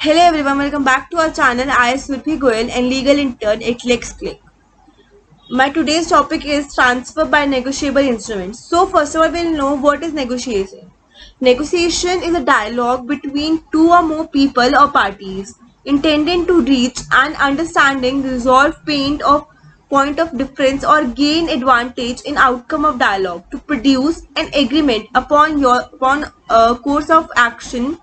Hello everyone, welcome back to our channel. I am Smriti Goyal and legal intern at LexClick. My today's topic is transfer by negotiable instruments. So first of all, we'll know what is negotiation. Negotiation is a dialogue between two or more people or parties intended to reach an understanding, resolve point of difference or gain advantage in outcome of dialogue to produce an agreement upon a course of action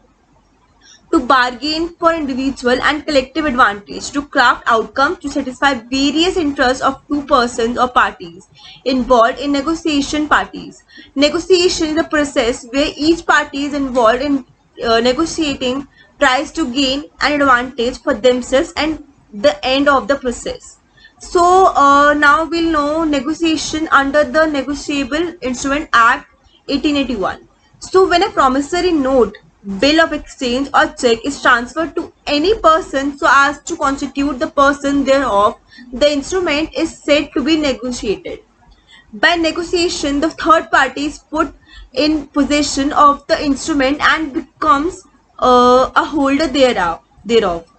to bargain for individual and collective advantage, to craft outcomes to satisfy various interests of two persons or parties involved in negotiation parties. Negotiation is a process where each party is involved in negotiating tries to gain an advantage for themselves and the end of the process. So now we'll know negotiation under the Negotiable Instrument Act 1881. So when a promissory note, bill of exchange or check is transferred to any person so as to constitute the person thereof, the instrument is said to be negotiated. By negotiation, the third party is put in possession of the instrument and becomes a holder thereof,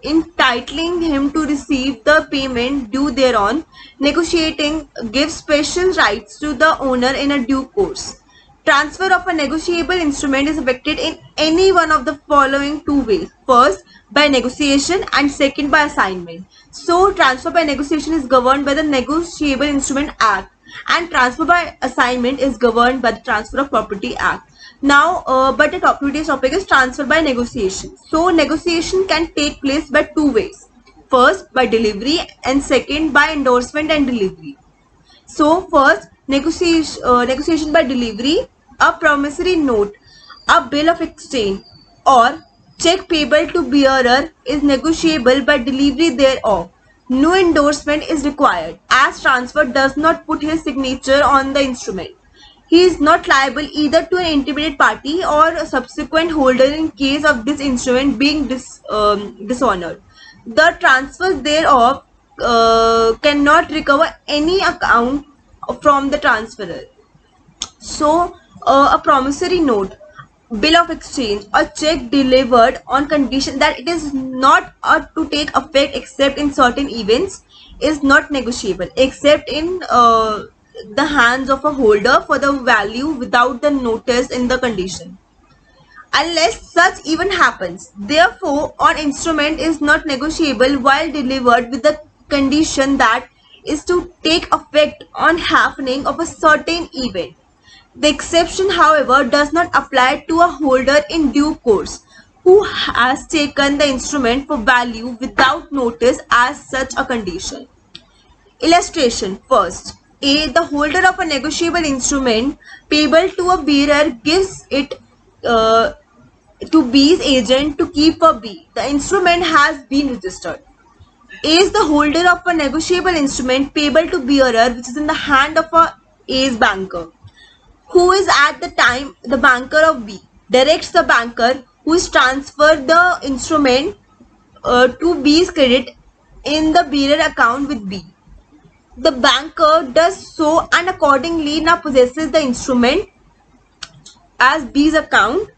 entitling him to receive the payment due thereon. Negotiating gives special rights to the owner in a due course. Transfer of a negotiable instrument is effected in any one of the following two ways. First, by negotiation, and second, by assignment. So, transfer by negotiation is governed by the Negotiable Instrument Act, and transfer by assignment is governed by the Transfer of Property Act. Now, but today's topic is transfer by negotiation. So, negotiation can take place by two ways. First, by delivery, and second, by endorsement and delivery. So, first, negotiation by delivery. A promissory note, a bill of exchange, or check payable to bearer is negotiable by delivery thereof. No endorsement is required, as transfer does not put his signature on the instrument. He is not liable either to an intermediate party or a subsequent holder in case of this instrument being dishonored. The transfer thereof cannot recover any account from the transferor. So, a promissory note, bill of exchange, or check delivered on condition that it is not to take effect except in certain events is not negotiable except in the hands of a holder for the value without the notice in the condition, unless such event happens. Therefore, an instrument is not negotiable while delivered with the condition that is to take effect on happening of a certain event. The exception, however, does not apply to a holder in due course who has taken the instrument for value without notice as such a condition. Illustration. First, A. The holder of a negotiable instrument payable to a bearer gives it to B's agent to keep for B. The instrument has been registered. A is the holder of a negotiable instrument payable to bearer which is in the hand of a A's banker, who is at the time the banker of B, directs the banker who is transferred the instrument to B's credit in the bearer account with B. The banker does so and accordingly now possesses the instrument as B's account.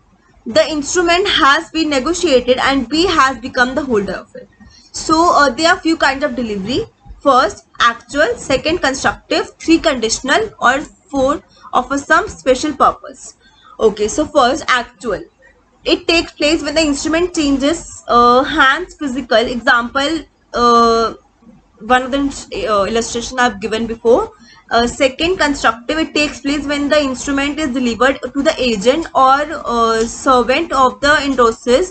The instrument has been negotiated and B has become the holder of it. So there are few kinds of delivery. First, actual. Second, constructive. Three, conditional. Or four, of some special purpose. Okay, so first, actual. It takes place when the instrument changes hands physical. Example, one of the illustration I've given before. Second, constructive. It takes place when the instrument is delivered to the agent or servant of the endorser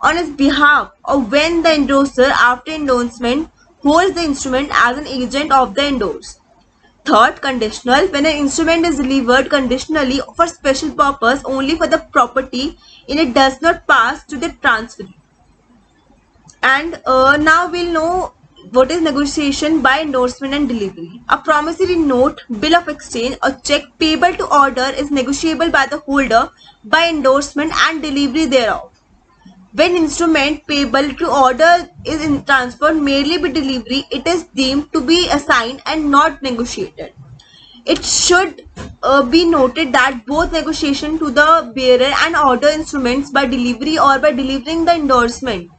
on his behalf, or when the endorser, after endorsement, holds the instrument as an agent of the endorsed. Third, conditional. When an instrument is delivered conditionally for special purpose only for the property and it does not pass to the transferee. And now we'll know what is negotiation by endorsement and delivery. A promissory note, bill of exchange, or check payable to order is negotiable by the holder by endorsement and delivery thereof. When instrument payable to order is transferred merely by delivery, it is deemed to be assigned and not negotiated. It should be noted that both negotiation to the bearer and order instruments by delivery or by delivering the endorsement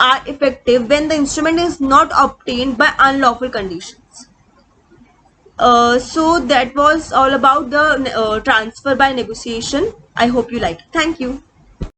are effective when the instrument is not obtained by unlawful conditions. So that was all about the transfer by negotiation. I hope you liked it. Thank you.